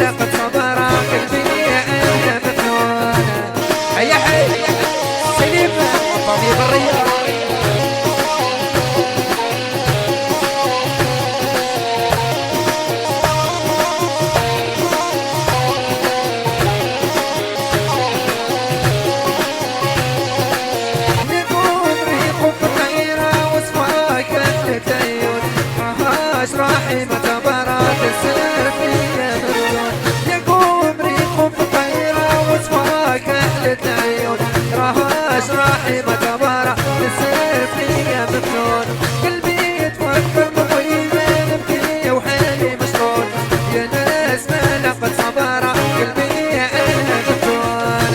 لقد صبر قلبي أنا مفتون. هيا حي سليم طبيب الرياض. راحي متبرات السر فيا مفتون. يقوم ريقهم بطيرة وصفاك أهل العيون. راهاش راحي متبرات السر فيا مفتون. قلبي يتفكر مطيبة نبكي وحالي مشغول. يا ناس ما لقد صبر قلبي أنا مفتون.